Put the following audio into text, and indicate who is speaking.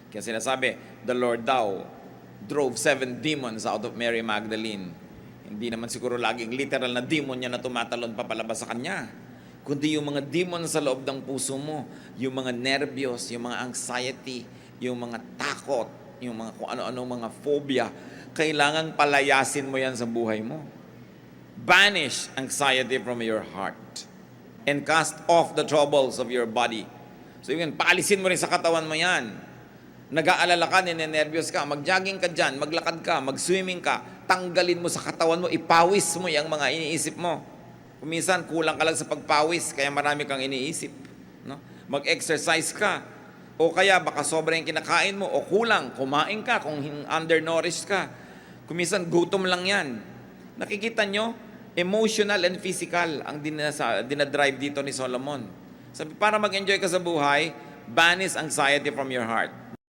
Speaker 1: Kaya sinasabi, the Lord daw drove 7 demons out of Mary Magdalene. Hindi naman siguro laging literal na demon niya na tumatalon papalabas sa kanya, kundi yung mga demon sa loob ng puso mo, yung mga nervyos, yung mga anxiety, yung mga takot, yung mga kung ano-ano mga phobia, kailangan palayasin mo yan sa buhay mo. Banish anxiety from your heart and cast off the troubles of your body. So yun, paalisin mo rin sa katawan mo yan. Nag-aalala ka, ninenervyos ka, mag-jogging ka dyan, maglakad ka, mag-swimming ka, tanggalin mo sa katawan mo, ipawis mo yung mga iniisip mo. Kuminsan, kulang ka lang sa pagpawis, kaya marami kang iniisip. No? Mag-exercise ka, o kaya baka sobrang kinakain mo, o kulang, kumain ka kung undernourished ka. Kuminsan, gutom lang yan. Nakikita nyo, emotional and physical ang dinadrive dito ni Solomon. Sabi, para mag-enjoy ka sa buhay, banish anxiety from your heart.